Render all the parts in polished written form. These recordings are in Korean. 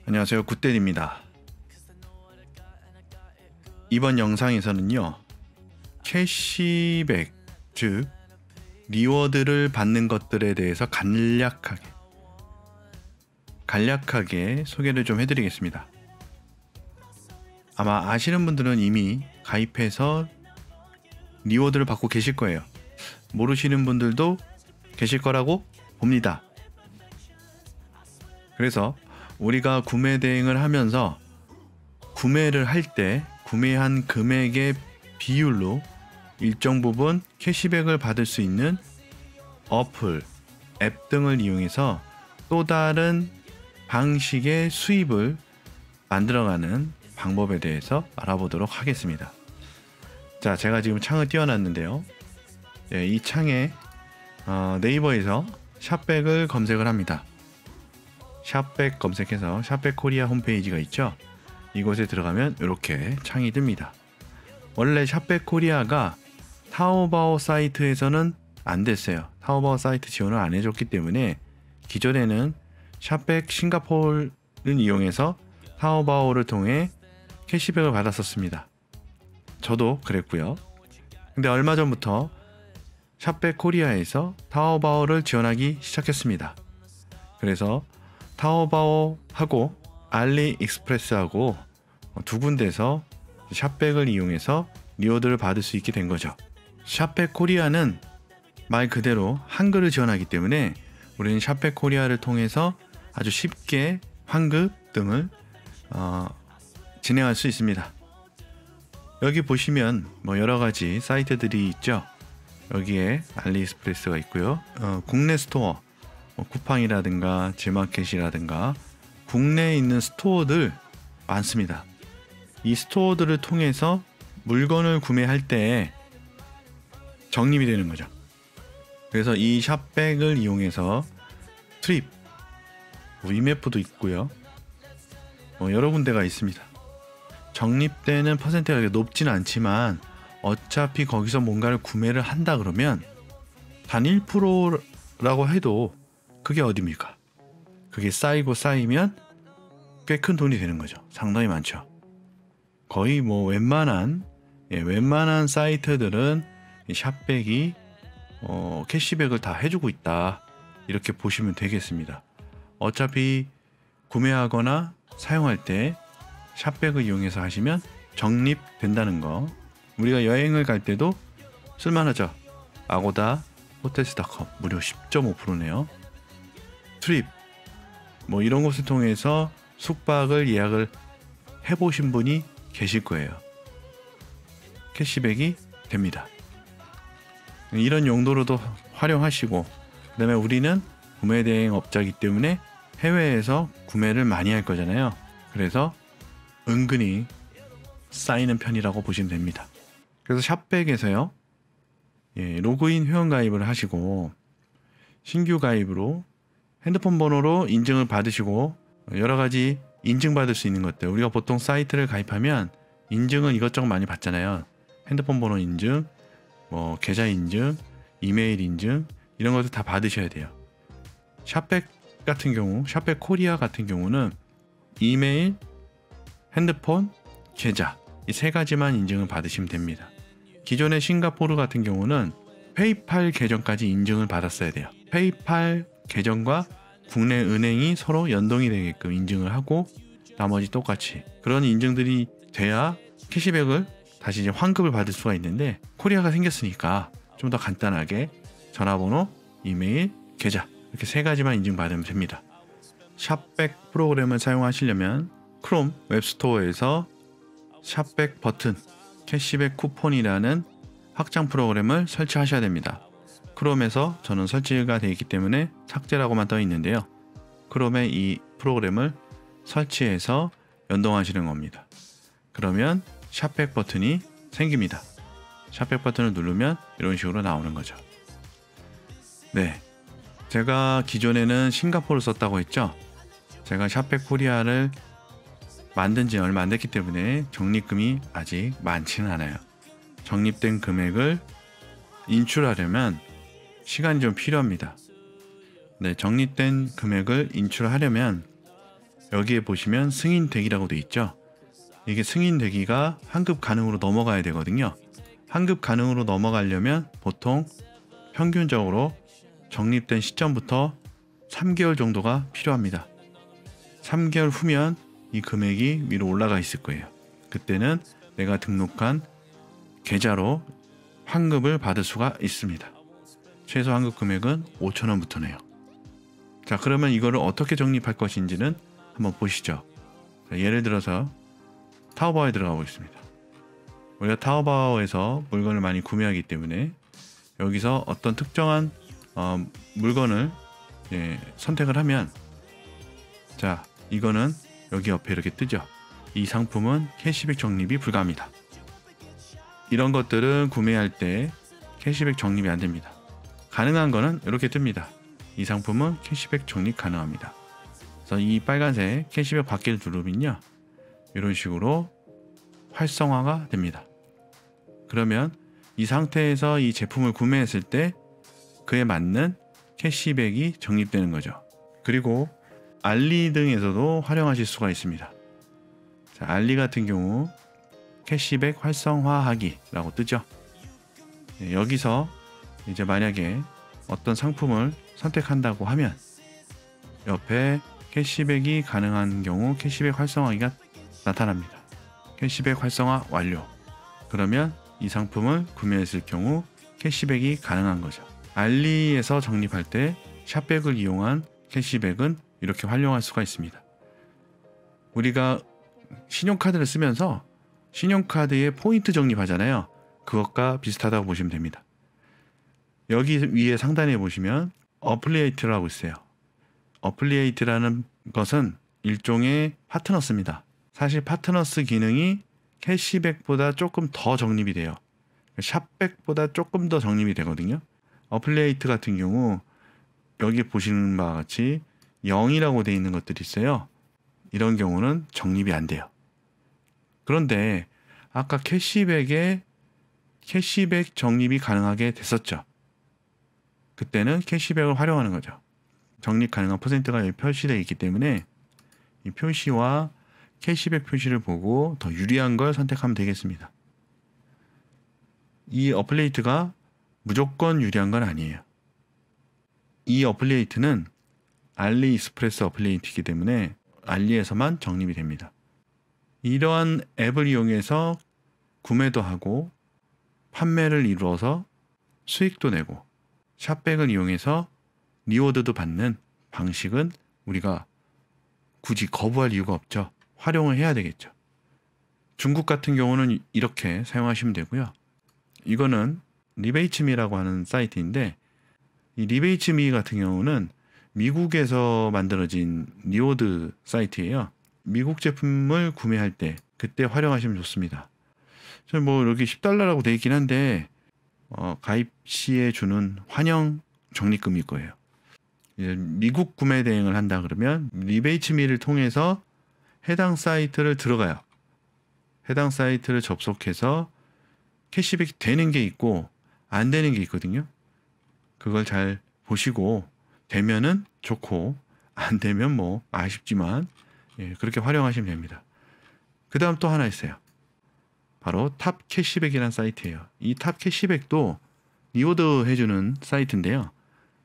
안녕하세요, 굿데이입니다. 이번 영상에서는요, 캐시백, 즉 리워드를 받는 것들에 대해서 간략하게 소개를 좀 해드리겠습니다. 아마 아시는 분들은 이미 가입해서 리워드를 받고 계실 거예요. 모르시는 분들도 계실 거라고 봅니다. 그래서 우리가 구매 대행을 하면서 구매를 할 때 구매한 금액의 비율로 일정 부분 캐시백을 받을 수 있는 어플, 앱 등을 이용해서 또 다른 방식의 수입을 만들어가는 방법에 대해서 알아보도록 하겠습니다. 자, 제가 지금 창을 띄워놨는데요. 네, 이 창에 네이버에서 샵백을 검색을 합니다. 샵백 검색해서 샵백 코리아 홈페이지가 있죠. 이곳에 들어가면 이렇게 창이 뜹니다. 원래 샵백 코리아가 타오바오 사이트에서는 안 됐어요. 타오바오 사이트 지원을 안 해줬기 때문에 기존에는 샵백 싱가포르를 이용해서 타오바오를 통해 캐시백을 받았었습니다. 저도 그랬고요. 근데 얼마 전부터 샵백 코리아에서 타오바오를 지원하기 시작했습니다. 그래서 타오바오하고 알리익스프레스하고 두 군데서 샵백을 이용해서 리워드를 받을 수 있게 된 거죠. 샵백 코리아는 말 그대로 한글을 지원하기 때문에 우리는 샵백 코리아를 통해서 아주 쉽게 환급 등을 진행할 수 있습니다. 여기 보시면 여러가지 사이트들이 있죠. 여기에 알리익스프레스가 있고요. 국내 스토어, 쿠팡이라든가 지마켓이라든가 국내에 있는 스토어들 많습니다. 이 스토어들을 통해서 물건을 구매할 때 적립이 되는 거죠. 그래서 이 샵백을 이용해서 트립, 위메프도 있고요. 여러 군데가 있습니다. 적립되는 퍼센트가 높지는 않지만 어차피 거기서 뭔가를 구매를 한다 그러면 단 1%라고 해도 그게 어딥니까? 그게 쌓이면 꽤 큰 돈이 되는 거죠. 상당히 많죠. 거의 웬만한 사이트들은 이 샵백이 캐시백을 다 해주고 있다, 이렇게 보시면 되겠습니다. 어차피 구매하거나 사용할 때 샵백을 이용해서 하시면 적립된다는 거. 우리가 여행을 갈 때도 쓸만하죠. 아고다, 호텔스.com 무료 10.5%네요. 트립, 이런 곳을 통해서 숙박을 예약을 해보신 분이 계실 거예요. 캐시백이 됩니다. 이런 용도로도 활용하시고, 그 다음에 우리는 구매 대행 업자이기 때문에 해외에서 구매를 많이 할 거잖아요. 그래서 은근히 쌓이는 편이라고 보시면 됩니다. 그래서 샵백에서요, 로그인 회원 가입을 하시고 신규 가입으로 핸드폰 번호로 인증을 받으시고 여러가지 인증받을 수 있는 것들, 우리가 보통 사이트를 가입하면 인증을 이것저것 많이 받잖아요. 핸드폰 번호 인증, 계좌 인증, 이메일 인증, 이런 것들 다 받으셔야 돼요. 샵백 같은 경우, 샵백 코리아 같은 경우는 이메일, 핸드폰, 계좌, 이 세 가지만 인증을 받으시면 됩니다. 기존의 싱가포르 같은 경우는 페이팔 계정까지 인증을 받았어야 돼요. 페이팔 계정과 국내 은행이 서로 연동이 되게끔 인증을 하고 나머지 똑같이 그런 인증들이 돼야 캐시백을 다시 이제 환급을 받을 수가 있는데, 코리아가 생겼으니까 좀 더 간단하게 전화번호, 이메일, 계좌 이렇게 세 가지만 인증받으면 됩니다. 샵백 프로그램을 사용하시려면 크롬 웹스토어에서 샵백 버튼, 캐시백 쿠폰이라는 확장 프로그램을 설치하셔야 됩니다. 크롬에서 저는 설치가 되어 있기 때문에 삭제라고만 떠 있는데요. 크롬에 이 프로그램을 설치해서 연동하시는 겁니다. 그러면 샵백 버튼이 생깁니다. 샵백 버튼을 누르면 이런 식으로 나오는 거죠. 네, 제가 기존에는 싱가포르 썼다고 했죠. 제가 샵백 코리아를 만든 지 얼마 안 됐기 때문에 적립금이 아직 많지는 않아요. 적립된 금액을 인출하려면 시간이 좀 필요합니다. 네, 적립된 금액을 인출하려면 여기에 보시면 승인 대기라고 되어 있죠. 이게 승인 대기가 환급 가능으로 넘어가야 되거든요. 환급 가능으로 넘어가려면 보통 평균적으로 적립된 시점부터 3개월 정도가 필요합니다. 3개월 후면 이 금액이 위로 올라가 있을 거예요. 그때는 내가 등록한 계좌로 환급을 받을 수가 있습니다. 최소 환급 금액은 5,000원부터네요. 자, 그러면 이거를 어떻게 적립할 것인지는 한번 보시죠. 자, 예를 들어서 타오바오에 들어가 보겠습니다. 우리가 타오바오에서 물건을 많이 구매하기 때문에 여기서 어떤 특정한 물건을 선택을 하면, 자, 이거는 여기 옆에 이렇게 뜨죠. 이 상품은 캐시백 적립이 불가합니다. 이런 것들은 구매할 때 캐시백 적립이 안 됩니다. 가능한 거는 이렇게 뜹니다. 이 상품은 캐시백 적립 가능합니다. 그래서 이 빨간색 캐시백 받기를 누르면요, 이런 식으로 활성화가 됩니다. 그러면 이 상태에서 이 제품을 구매했을 때 그에 맞는 캐시백이 적립되는 거죠. 그리고 알리 등에서도 활용하실 수가 있습니다. 자, 알리 같은 경우 캐시백 활성화하기라고 뜨죠. 여기서 이제 만약에 어떤 상품을 선택한다고 하면 옆에 캐시백이 가능한 경우 캐시백 활성화기가 나타납니다. 캐시백 활성화 완료. 그러면 이 상품을 구매했을 경우 캐시백이 가능한 거죠. 알리에서 적립할 때 샵백을 이용한 캐시백은 이렇게 활용할 수가 있습니다. 우리가 신용카드를 쓰면서 신용카드에 포인트 적립하잖아요. 그것과 비슷하다고 보시면 됩니다. 여기 위에 상단에 보시면 어플리에이트라고 있어요. 어플리에이트라는 것은 일종의 파트너스입니다. 사실 파트너스 기능이 캐시백보다 조금 더 적립이 돼요. 샵백보다 조금 더 적립이 되거든요. 어플리에이트 같은 경우 여기 보시는 바와 같이 0이라고 되어 있는 것들이 있어요. 이런 경우는 적립이 안 돼요. 그런데 아까 캐시백에 캐시백 적립이 가능하게 됐었죠. 그때는 캐시백을 활용하는 거죠. 적립 가능한 퍼센트가 여기 표시되어 있기 때문에 이 표시와 캐시백 표시를 보고 더 유리한 걸 선택하면 되겠습니다. 이 어플리에이트가 무조건 유리한 건 아니에요. 이 어플리에이트는 알리익스프레스 어플리에이트이기 때문에 알리에서만 적립이 됩니다. 이러한 앱을 이용해서 구매도 하고 판매를 이루어서 수익도 내고 샵백을 이용해서 리워드도 받는 방식은 우리가 굳이 거부할 이유가 없죠. 활용을 해야 되겠죠. 중국 같은 경우는 이렇게 사용하시면 되고요. 이거는 리베이츠미라고 하는 사이트인데, 이 리베이츠미 같은 경우는 미국에서 만들어진 리워드 사이트예요. 미국 제품을 구매할 때 그때 활용하시면 좋습니다. 뭐 이렇게 $10라고 되어 있긴 한데 가입 시에 주는 환영 적립금일 거예요. 이제 미국 구매 대행을 한다 그러면 리베이츠미를 통해서 해당 사이트를 들어가요. 해당 사이트를 접속해서 캐시백이 되는 게 있고 안 되는 게 있거든요. 그걸 잘 보시고 되면은 좋고 안 되면 뭐 아쉽지만 그렇게 활용하시면 됩니다. 그 다음 또 하나 있어요. 바로 탑 캐시백이라는 사이트예요. 이 탑 캐시백도 리워드 해주는 사이트인데요.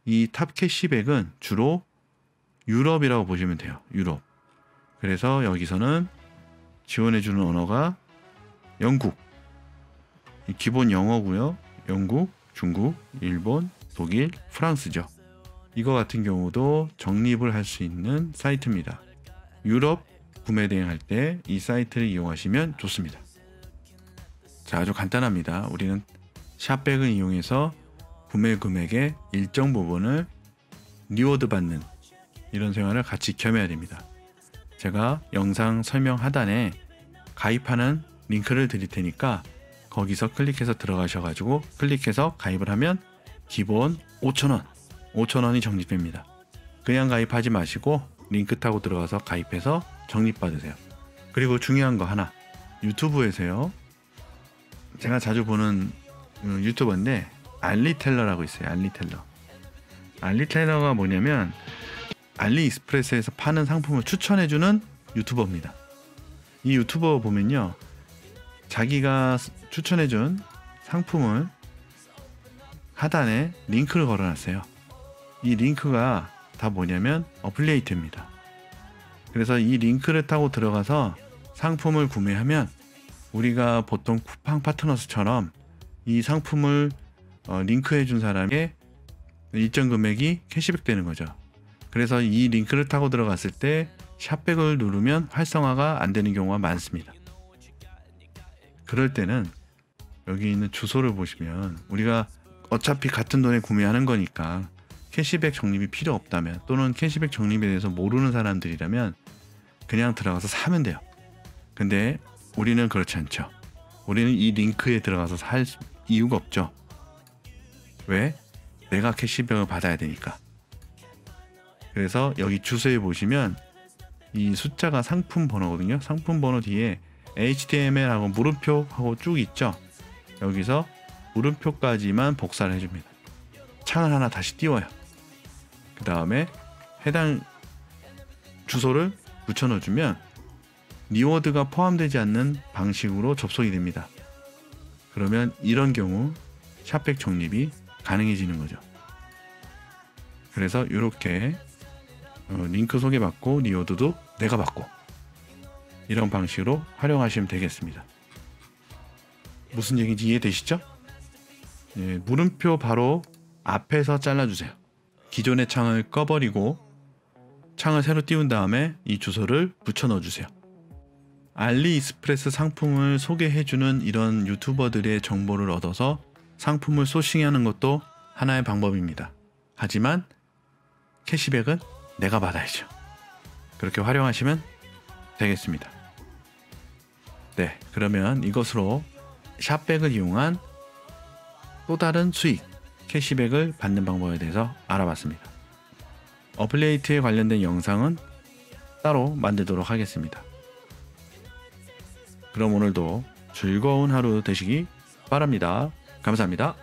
이 탑 캐시백은 주로 유럽이라고 보시면 돼요. 유럽. 그래서 여기서는 지원해주는 언어가 영국, 기본 영어고요. 영국, 중국, 일본, 독일, 프랑스죠. 이거 같은 경우도 적립을 할 수 있는 사이트입니다. 유럽 구매 대행할 때 이 사이트를 이용하시면 좋습니다. 자, 아주 간단합니다. 우리는 샵백을 이용해서 구매 금액의 일정 부분을 리워드 받는 이런 생활을 같이 겸해야 됩니다. 제가 영상 설명 하단에 가입하는 링크를 드릴 테니까 거기서 클릭해서 들어가셔가지고 클릭해서 가입을 하면 기본 5,000원이 적립됩니다. 그냥 가입하지 마시고 링크 타고 들어가서 가입해서 적립받으세요. 그리고 중요한 거 하나, 유튜브에서요, 제가 자주 보는 유튜버인데 알리텔러라고 있어요. 알리텔러. 알리테일러가 뭐냐면 알리익스프레스에서 파는 상품을 추천해주는 유튜버입니다. 이 유튜버 보면요, 자기가 추천해준 상품을 하단에 링크를 걸어놨어요. 이 링크가 다 뭐냐면 어플리에이트입니다. 그래서 이 링크를 타고 들어가서 상품을 구매하면 우리가 보통 쿠팡 파트너스처럼 이 상품을 링크해준 사람에게 일정 금액이 캐시백 되는 거죠. 그래서 이 링크를 타고 들어갔을 때 샵백을 누르면 활성화가 안 되는 경우가 많습니다. 그럴 때는 여기 있는 주소를 보시면, 우리가 어차피 같은 돈에 구매하는 거니까 캐시백 적립이 필요 없다면, 또는 캐시백 적립에 대해서 모르는 사람들이라면 그냥 들어가서 사면 돼요. 근데 우리는 그렇지 않죠. 우리는 이 링크에 들어가서 살 이유가 없죠. 왜? 내가 캐시백을 받아야 되니까. 그래서 여기 주소에 보시면 이 숫자가 상품 번호거든요. 상품 번호 뒤에 HTML하고 물음표하고 쭉 있죠. 여기서 물음표까지만 복사를 해줍니다. 창을 하나 다시 띄워요. 그 다음에 해당 주소를 붙여 넣어주면 리워드가 포함되지 않는 방식으로 접속이 됩니다. 그러면 이런 경우 샵백 적립이 가능해지는 거죠. 그래서 이렇게 링크 소개받고 리워드도 내가 받고, 이런 방식으로 활용하시면 되겠습니다. 무슨 얘기인지 이해되시죠? 예, 물음표 바로 앞에서 잘라주세요. 기존의 창을 꺼버리고 창을 새로 띄운 다음에 이 주소를 붙여 넣어주세요. 알리익스프레스 상품을 소개해주는 이런 유튜버들의 정보를 얻어서 상품을 소싱하는 것도 하나의 방법입니다. 하지만 캐시백은 내가 받아야죠. 그렇게 활용하시면 되겠습니다. 네, 그러면 이것으로 샵백을 이용한 또 다른 수익, 캐시백을 받는 방법에 대해서 알아봤습니다. 어플리에이트에 관련된 영상은 따로 만들도록 하겠습니다. 그럼 오늘도 즐거운 하루 되시기 바랍니다. 감사합니다.